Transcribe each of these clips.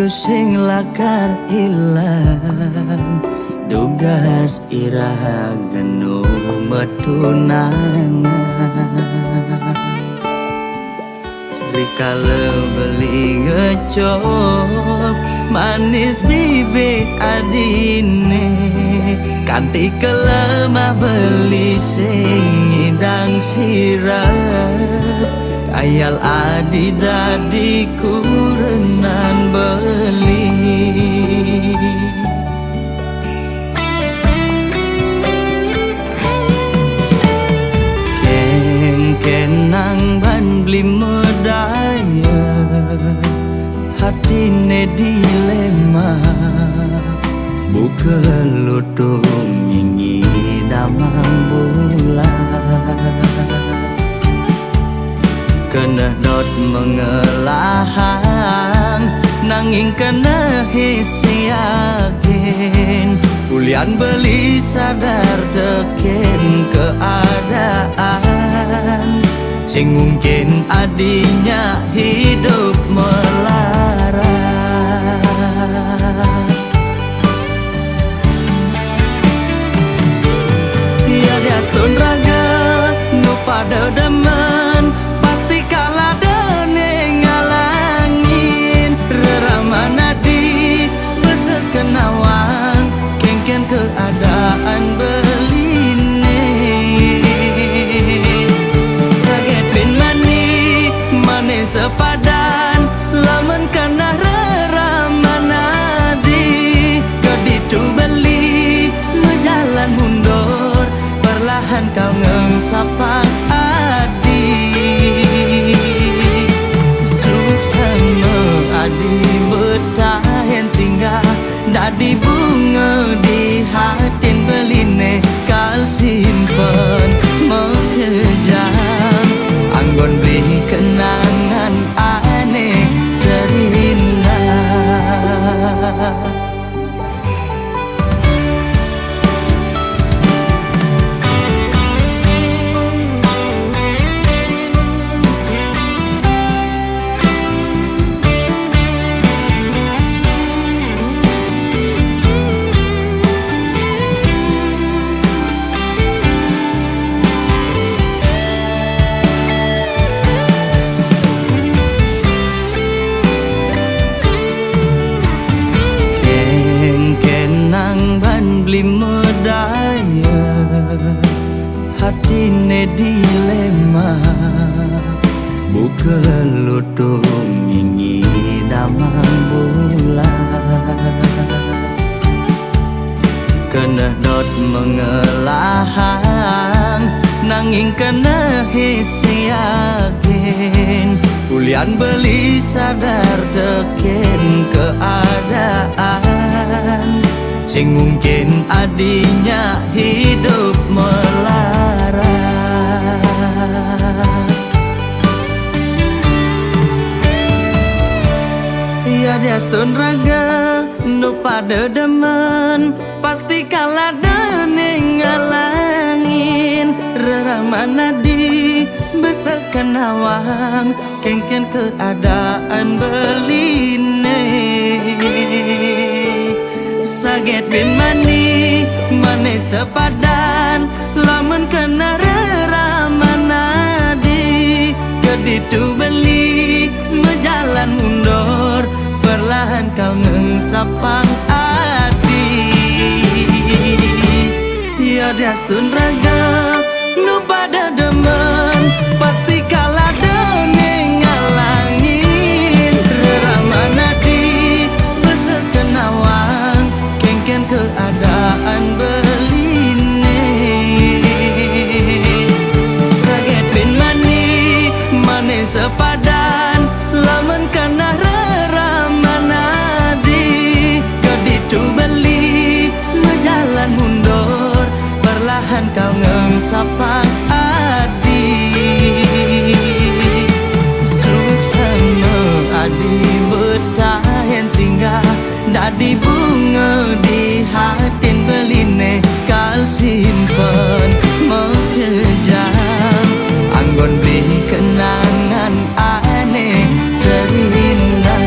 sing lakar ilang dugas irah genu metunangan rikala beli ngecop manis bibit adine kanti kelemah beli sing ngidang sirap ayal adi dadi kurenan beli kenang ban beli medaya hatine dilema bukan lutung ingin damang bulan kena dot mengelahang nanging kena hisi yakin ulian beli sadar teken keadaan sing mungkin adinya hidup melarat ya diastun raga nu pada demen pasti kalah dene ngalangin reramana di besekenawang kengken keadaan beline saget bin mani mane sepadan lamun kana reramana di keditu beli mejalan mundur perlahan kau ngengsapang adi betahen singgah dadi bunga di hatin beline kal simpen mengejam anggon beli kenangan aneh terindah beli medaya hatine dilema bukan lutung ingin damang bulan kena dot mengelahang nanging kena hisi yakin ulian beli sadar teken keadaan sing mungkin adinya hidup melarat ya diastun raga nu pada demen pasti kalah dene ngalangin reramana di besekenawang kengken keadaan beline saget bin mani mane sepadan lamun kena reramana di keditu beli mejalan mundur perlahan kau ngengsapang adi ya diastun raga nu pada demen pasti kalah dene ngalangin reramana di besekenawang kengken keadaan beline saget bin mani mane sepadan lamun kana reramana di keditu beli mejalan mundur perlahan kau ngengsapang adi suksema adi betahen singgah dadi bunga di hatin beline kal simpen mengejam anggon beli kenangan aneh terindah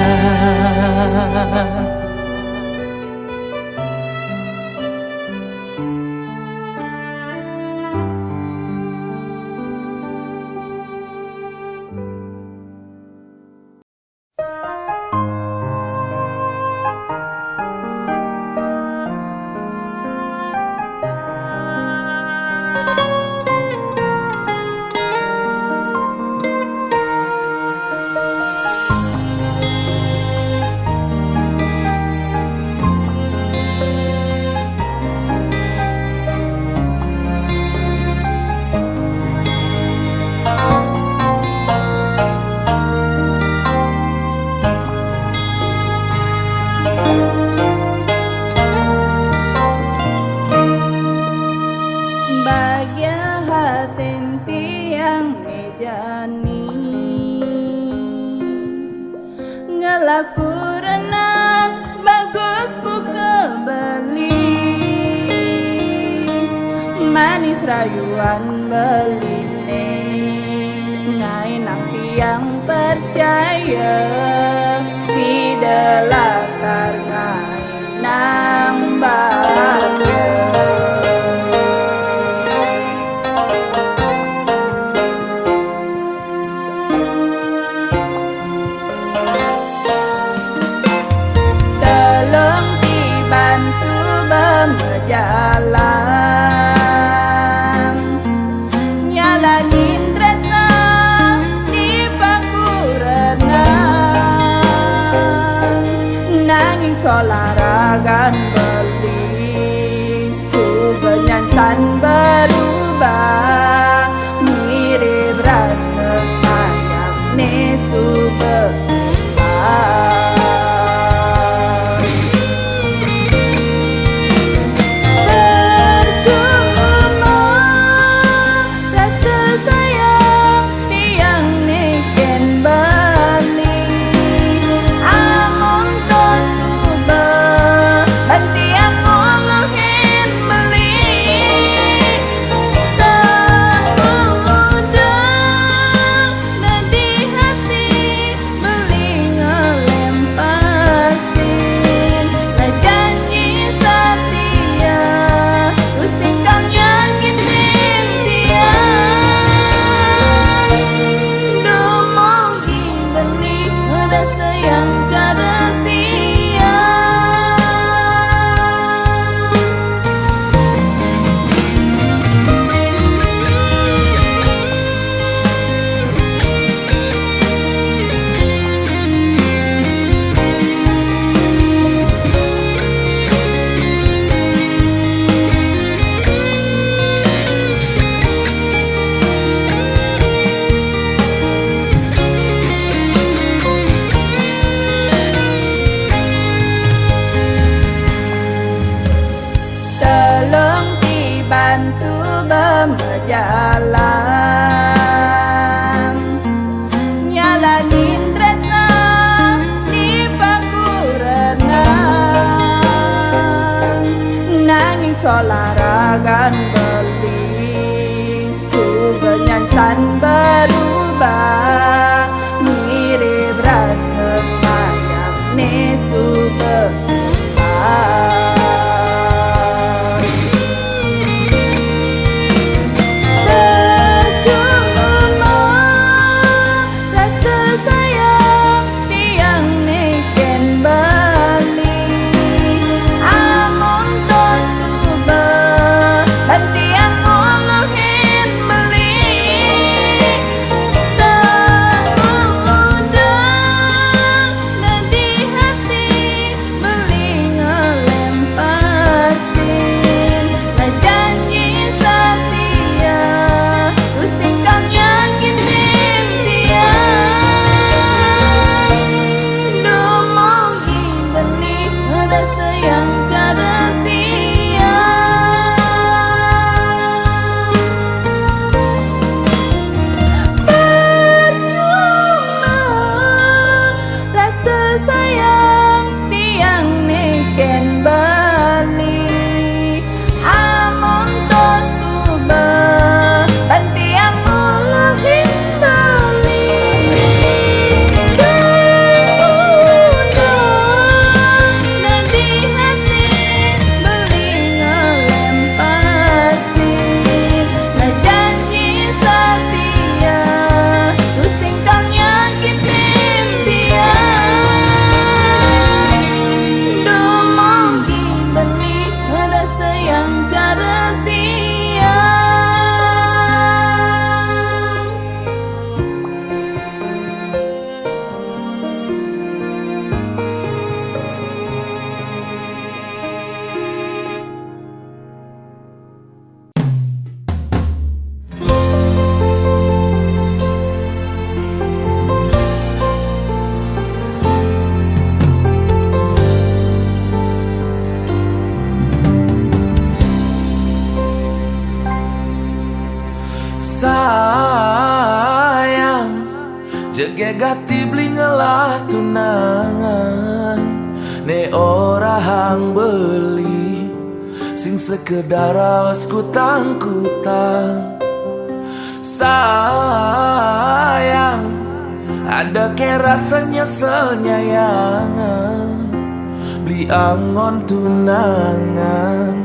manis rayuan beline ngai nang tiang percaya si delakar ngai nang bahagia. Telung tiban subem berjalan nyalanin tresna di bangku renang nanging solaragan beli subenyan san berubah mirip rasa sayang ne subah. Subem berjalan nyalanin tresna di bangku renang nanging solaragan beli subenyan san berubah mirip rasa sayang ne subah. Sayang jegegati beli ngelah tunangan ne ora hang beli sing sing sekedar awas kutang-kutang. Sayang, ada ke rasa nyeselnya yang beli angon tunangan,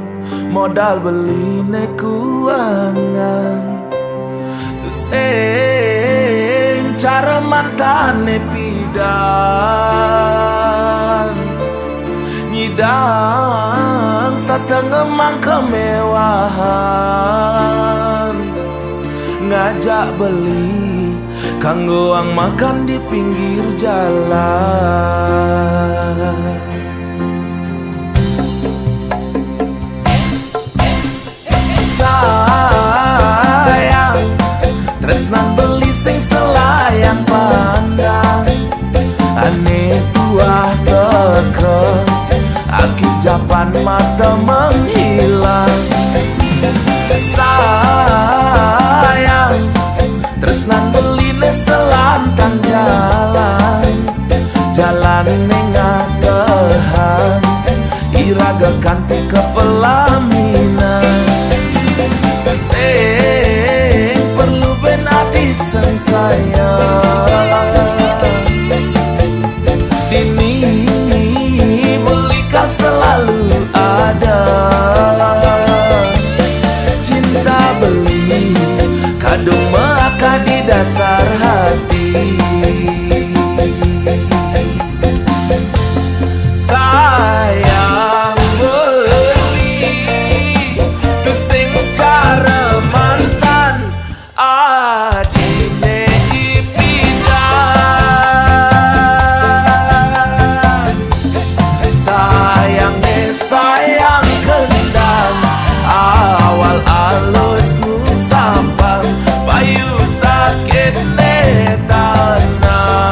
modal beli kuangan. Terus cara mantane pidan nyidang satengemang kemewahan, ngajak beli kanggoang makan di pinggir jalan. Sayang, tresnan beli sing selayang pandang, aneh tuah teke aki japan mata menghilang. Sayang, tresnan beli ne selantang jalan, jalan nengatehan iraga kanti ke pelaminan. Sing perlu benadi sang sayang, dini belikan selalu ada. Cinta beli kadung maka di dasar hati. Sayang beli tu sing cara mantan adine ipidan. Sayang kendang awal alusmu sampang payu sakit ne tanah.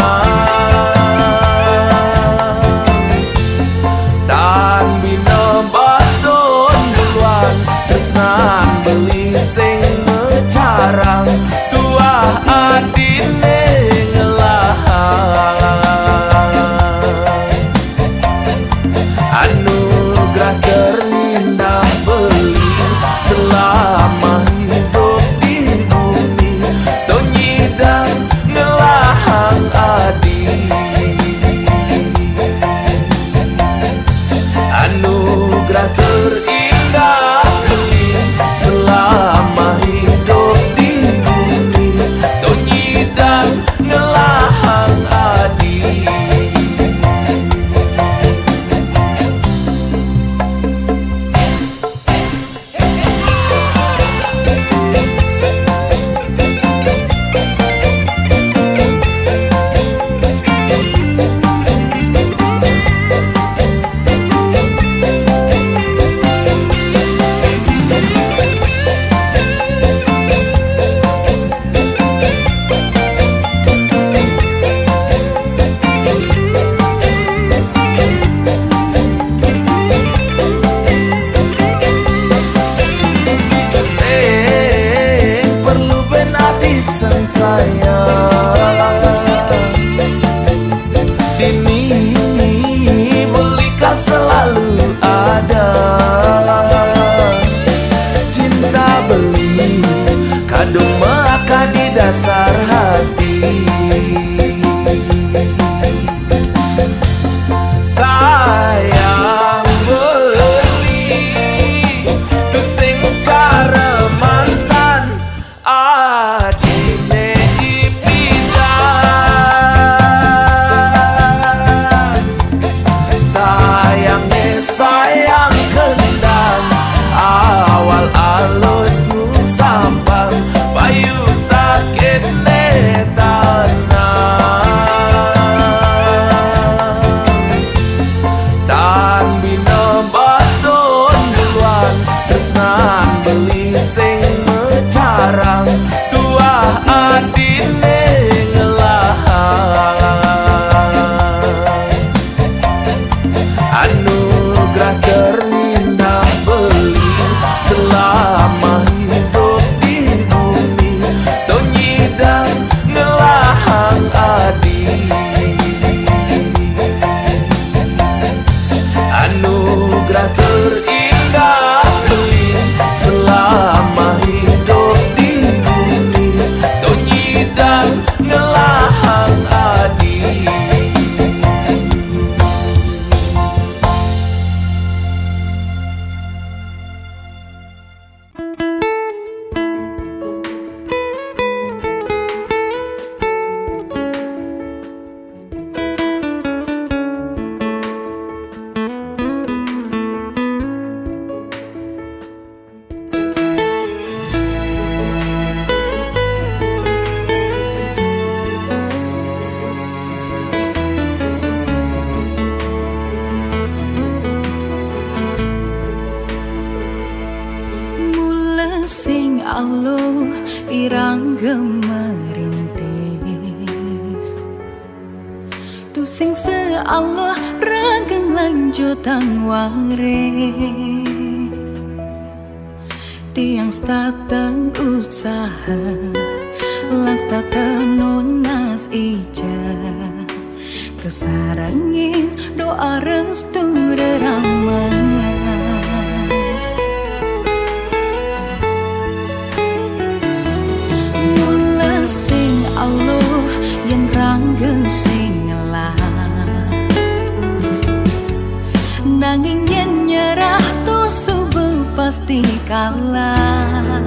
Allah irang gemerintis tu sing se Allah rageng lanjutan waris tiang stateng usaha lan stateng nonas ija kesarangin doa restu reramangan mula sing Allah yang ranggeng sing ngelah nanging yen nyerah tuh subuh pasti kalah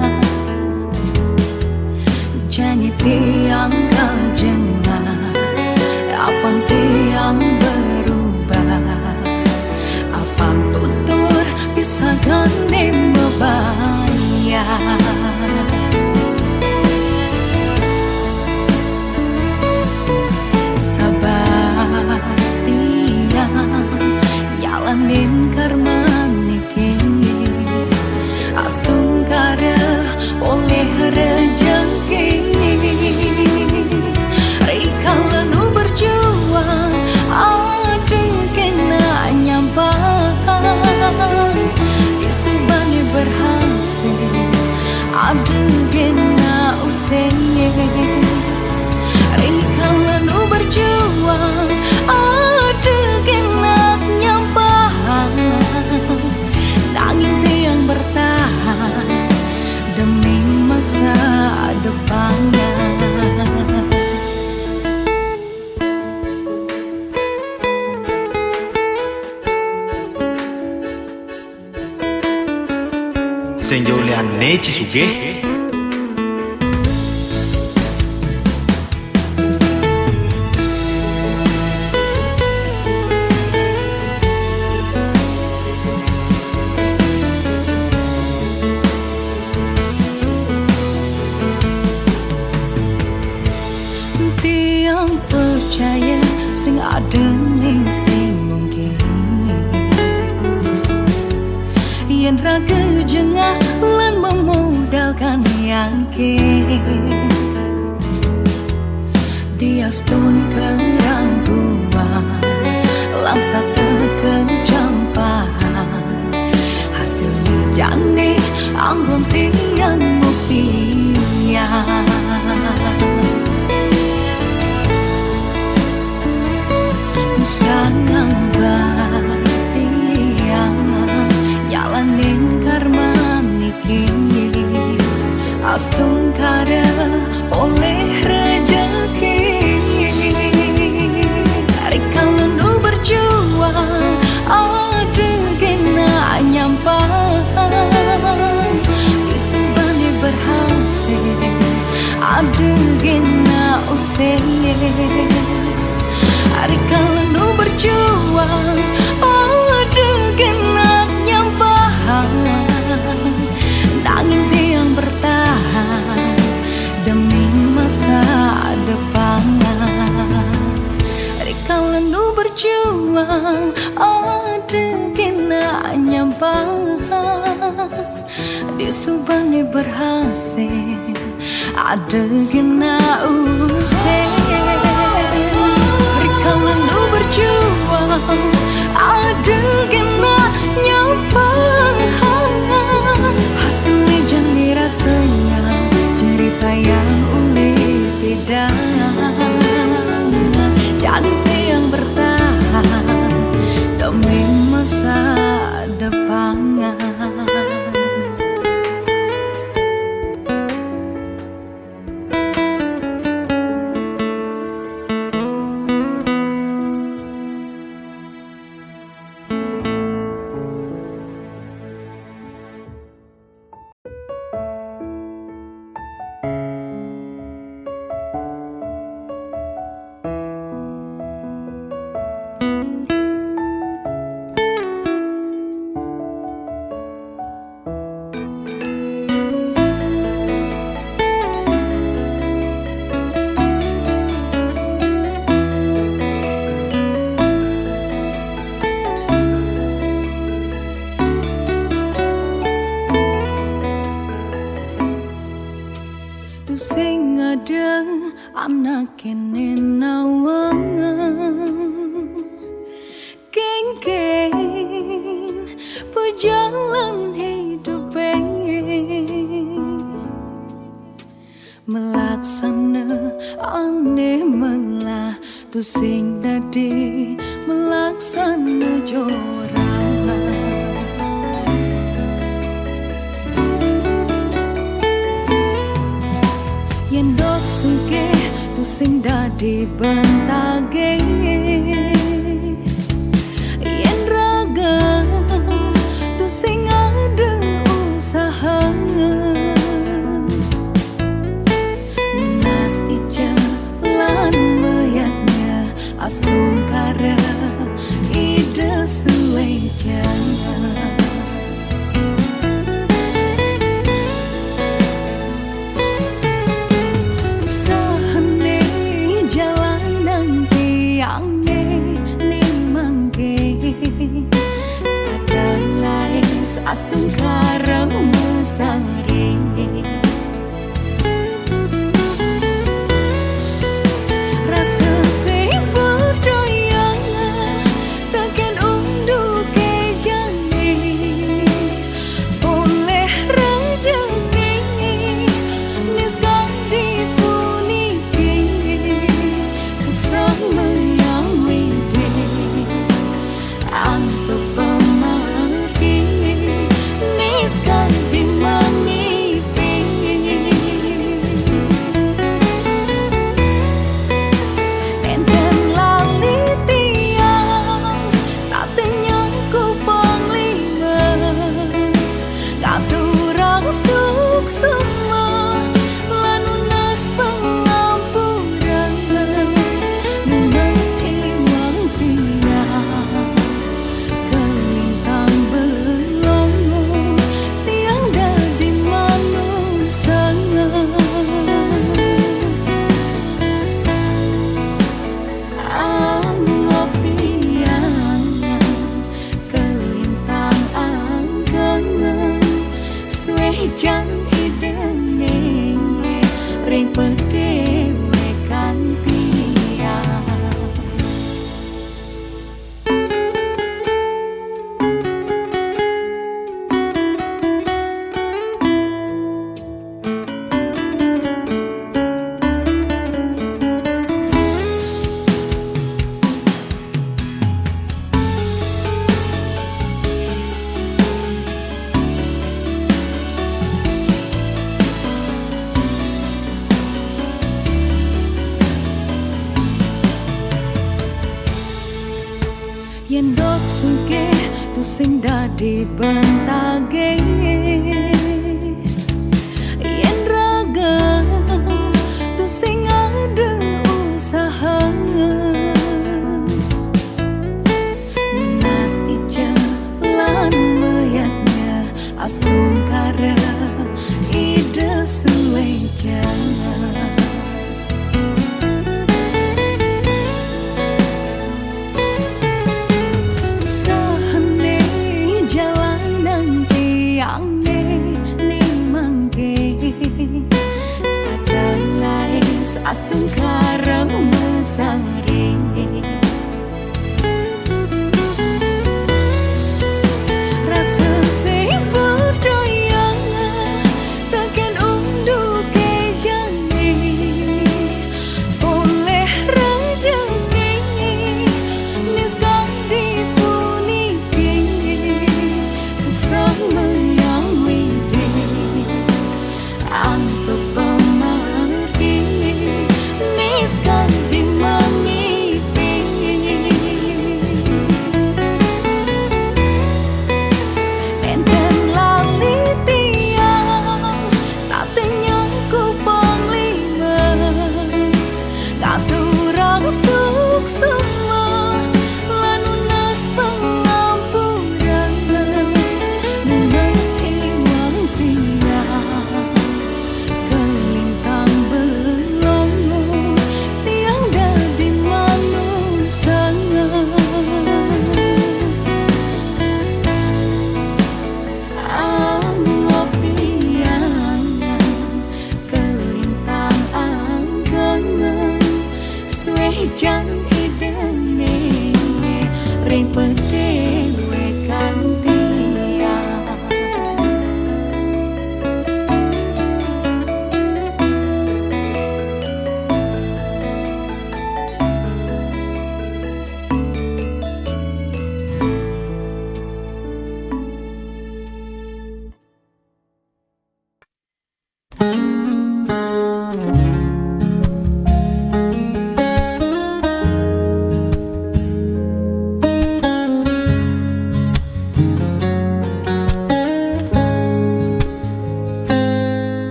jani tiang kang jengah apang tiang berubah apang tutur bisa gane membayar sabar tiang jalanin karma niki astung kare oleh rejeki rikala nu berjuang ada kena nyampang isubane berhasil ada kena usai rikala nu berjuang ada kena nyampang nanging tiang bertahan demi masa depannya. Sing Julian Nechi Suge tiang percaya sing adene sing mungkin yen raga jengah lan memodalkan yakin dia stone keraguan lan statu kecampahan hasilnya jane anggon tiang buktian sangang batiang jalanin karma niki astung kare oleh rejeki rikala nu berjuang ada kena nyampang isubane berhasil ada kena usai rikala nu berjuang ada kena nyampang nanging tiang bertahan demi masa depan rikala nu berjuang ada kena nyampang disubane berhasil ada kena usai rikala nu berjuang ada kena nyampang hasilnya jadi rasanya jerih payah ulit tidak jadi tiang bertahan demi masa depan. anak kene nawangan kengken pejalan hidup pengen melaksana ane melah tu sing dadi melaksana jorangan yen dok suge tu sing dadi bentage yen raga tu sing ada usaha nas ija lan mayatnya astung kara ide suwe jangan astung kara mesari rasa sing percaya takkan unduh ke jani oleh rezeki niskan dipuniki suksa menyawidi antuk jan idene ring pedewe kantia yen dok suge tu sing dadi bentage yen raga tu sing ada usaha nas ija lan mayatnya astung kara ide suwe jangan astung kara mesari rasa sing percaya takkan unduh ke jani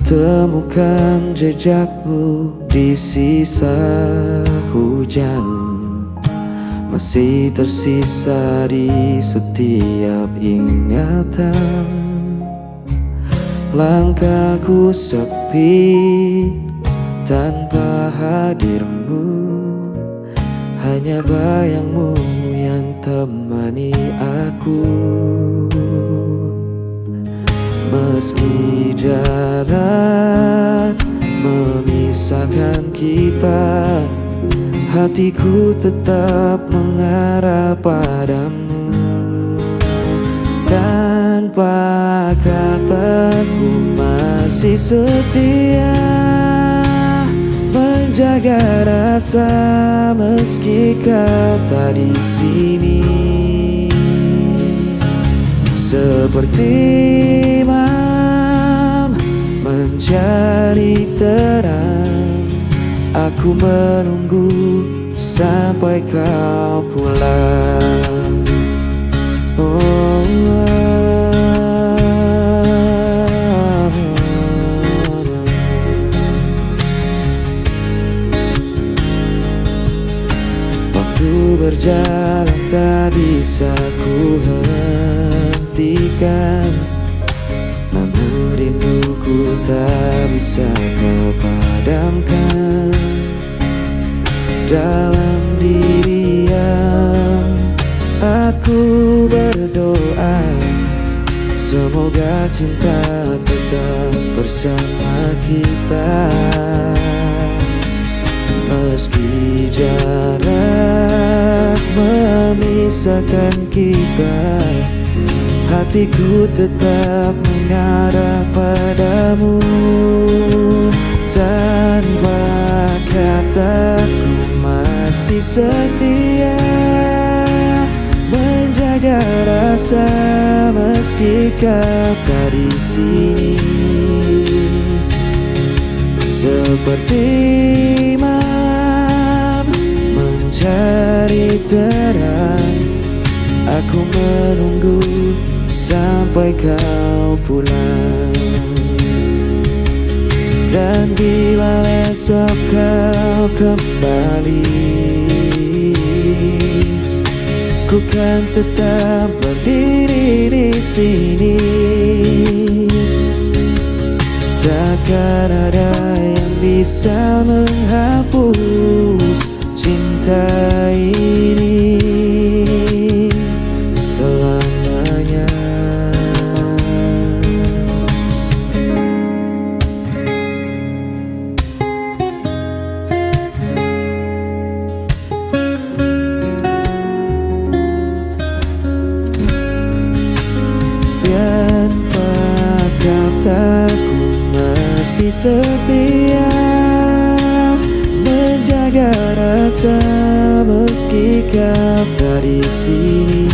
temukan jejakmu di sisa hujan, masih tersisa di setiap ingatan. Langkahku sepi tanpa hadirmu, hanya bayangmu yang temani aku. Meski jarak memisahkan kita, hatiku tetap mengarah padamu. Tanpa kataku masih setia menjaga rasa meski kau tak di sini. Seperti imam mencari terang, aku menunggu sampai kau pulang. Waktu berjalan tak bisa ku hentikan, namun rinduku tak bisa kau padamkan. Dalam diam aku berdoa, semoga cinta tetap bersama kita. Meski jarak memisahkan kita, hatiku tetap mengarah padamu. Tanpa kataku masih setia menjaga rasa meski kau tak di sini. Seperti imam mencari terang, aku menunggu sampai kau pulang. Dan bila esok kau kembali, ku kan tetap berdiri di sini. Takkan ada yang bisa menghapus cinta ini selamanya. Tanpa kataku masih setia menjaga rasa meski kau tak di sini.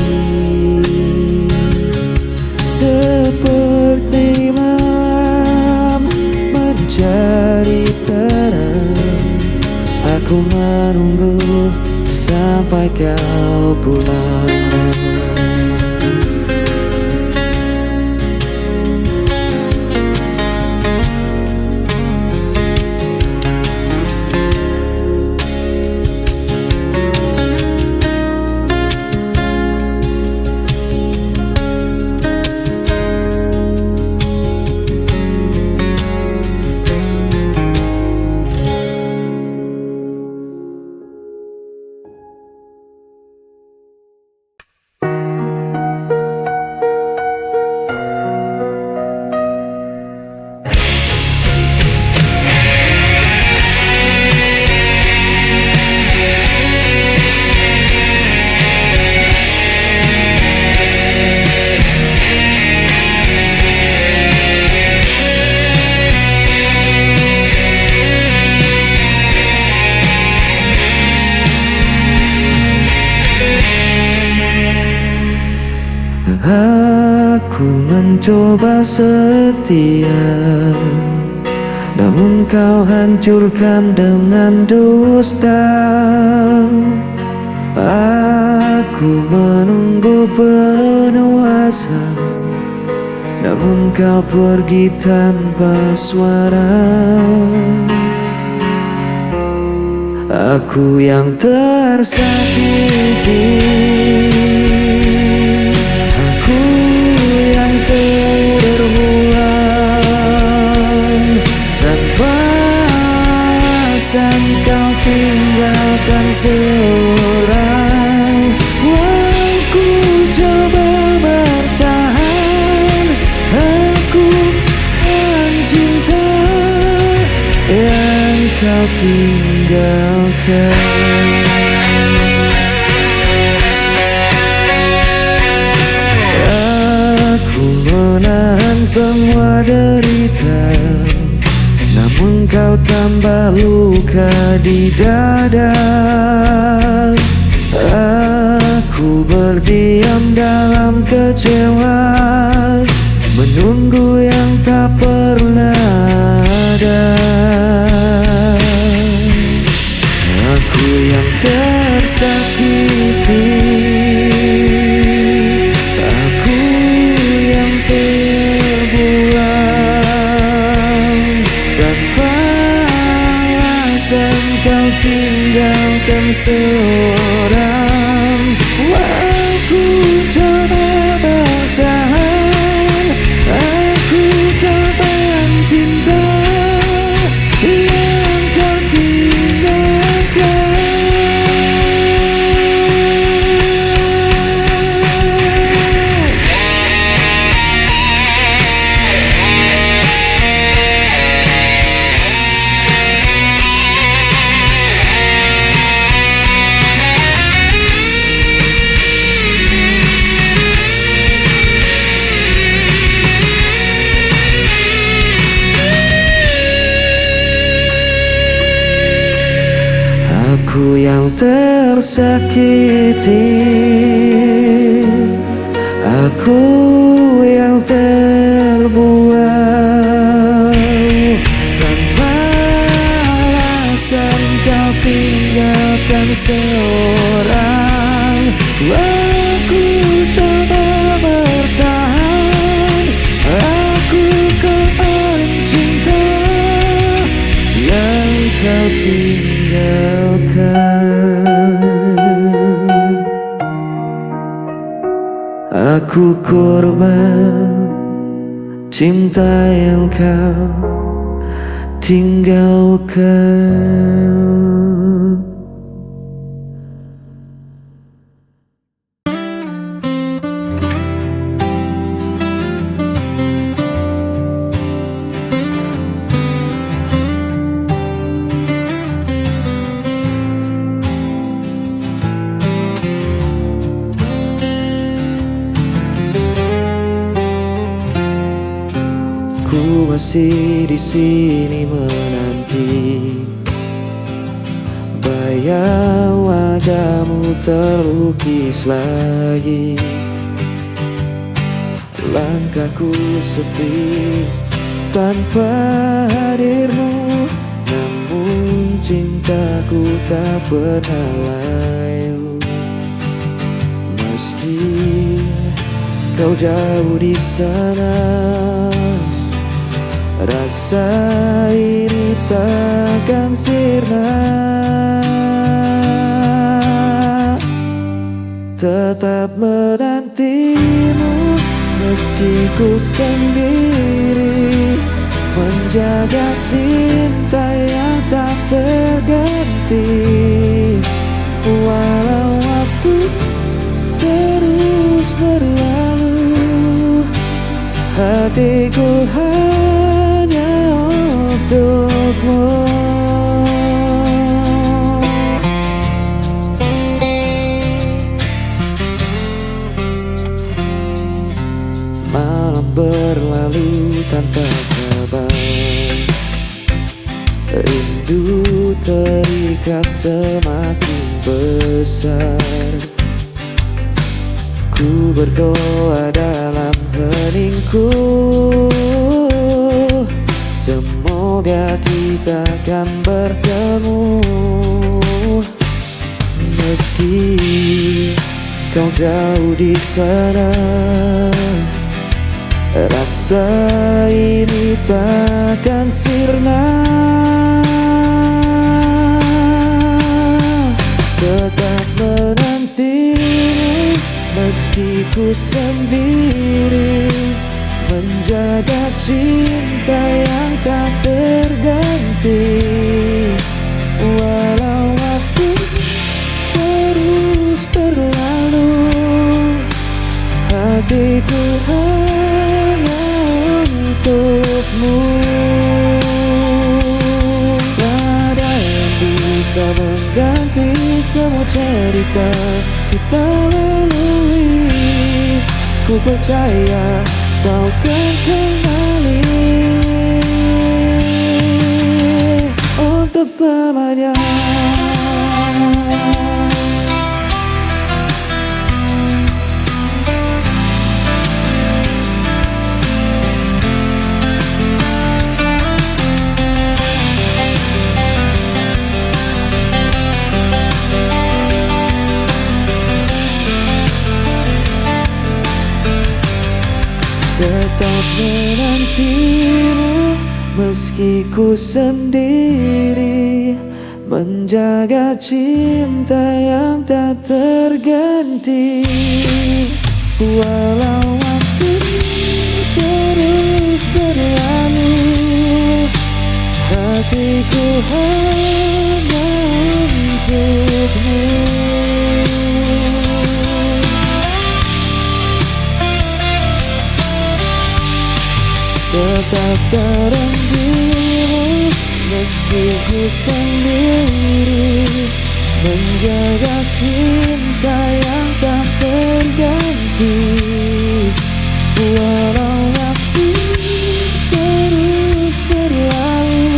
Seperti malam mencari terang, aku menunggu sampai kau pulang. Aku mencoba setia, namun kau hancurkan dengan dusta. Aku menunggu penuh asa, namun kau pergi tanpa suara. Aku yang tersakiti, aku yang terbuang, tanpa alasan kau tinggalkan seorang. Walau ku coba bertahan, aku mencinta yang kau tinggalkan. Aku menahan semua derita, namun kau tambah luka di dada. Aku berdiam dalam kecewa, menunggu yang tak pernah ada. Aku yang tersakiti, aku yang terbuang, tanpa alasan kau tinggalkan seorang. Aku coba bertahan, aku korban cinta yang kau tinggalkan. Aku yang tersakiti, aku yang terbuang, tanpa alasan kau tinggalkan seorang. Aku coba bertahan, aku korban cinta yang kau tinggalkan. Aku korban cinta yang kau tinggalkan. Ku masih di sini menanti, bayang wajahmu terlukis lagi. Langkahku sepi tanpa hadirmu, namun cintaku tak pernah layu. Meski kau jauh di sana, rasa ini takkan sirna. Tetap menantimu meski ku sendiri, menjaga cinta yang tak terganti. Walau waktu terus berlalu, hatiku hanya untukmu. Malam berlalu tanpa kabar, rindu terikat semakin besar. Ku berdoa dalam heningku, semoga kita akan bertemu. Meski kau jauh di sana, Rasa ini takkan sirna, tetap menantimu meski ku sendiri, menjaga cinta yang tak terganti. Walau waktu terus berlalu, hatiku hanya untukmu. Tak ada yang bisa mengganti semua cerita kita lalui. Ku percaya kau kan kembali untuk selamanya. Tetap menantimu meski ku sendiri, menjaga cinta yang tak terganti. Walau waktu terus berlalu, hatiku hanya untukmu. Tetap dalam dirimu meski ku sendiri, menjaga cinta yang tak terganti. Walau waktu terus berlalu,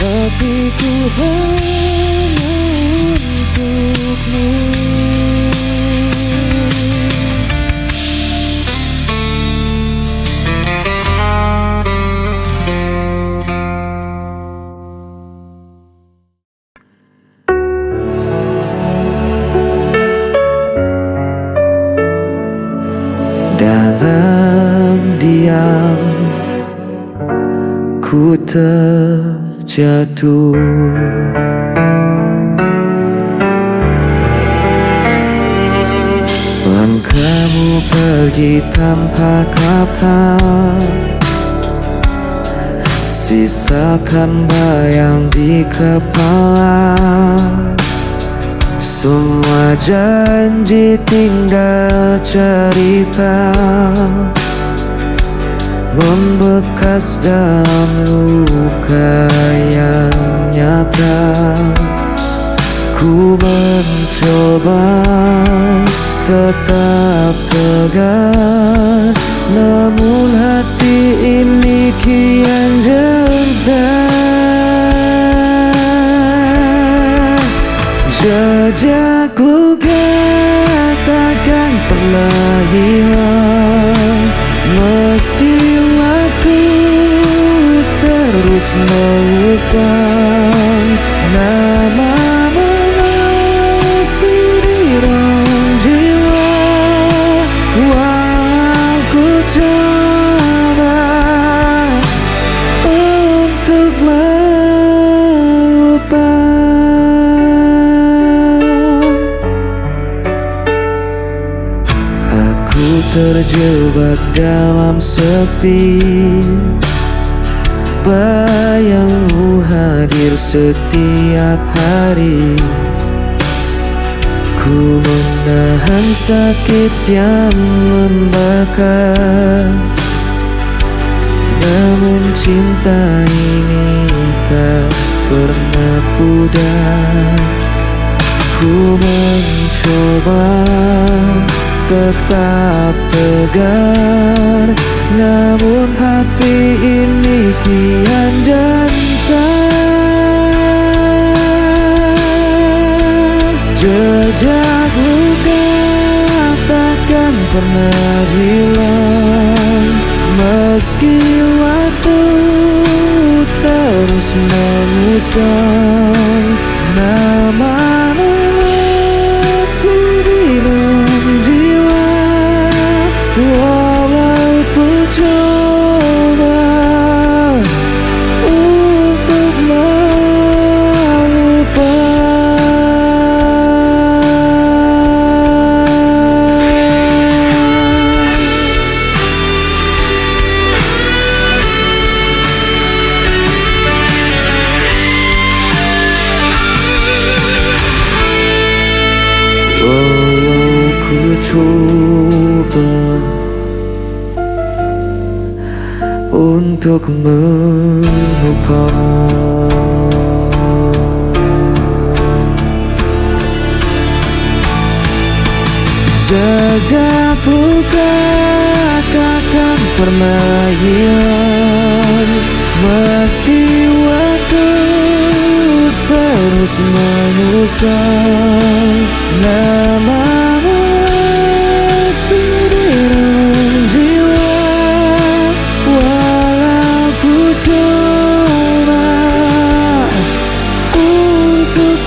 hatiku hanya untukmu. Dalam diam ku terjatuh, langkahmu pergi tanpa kata, sisakan bayang di kepala. Semua janji tinggal cerita, membekas dalam luka yang nyata. Ku mencoba tetap tegar, namun hati ini kian jengkel. Jejak luka takkan pernah hilang, meski waktu terus mengusang. Namamu masih di dalam jiwa, walau ku coba untuk melupakan. Terjebak dalam sepi, bayangmu hadir setiap hari. Ku menahan sakit yang membakar, namun cinta ini tak pernah pudar. Ku mencoba tetap tegar, namun hati ini kian gentar. Jejak luka takkan pernah hilang, meski waktu terus mengusang. Namamu aku di dalam jiwa, walau untuk move on. Sejak buka takkan pernah hilang, meski waktu terus mengusang namamu masih di dalam jiwa. Walau ku coba untuk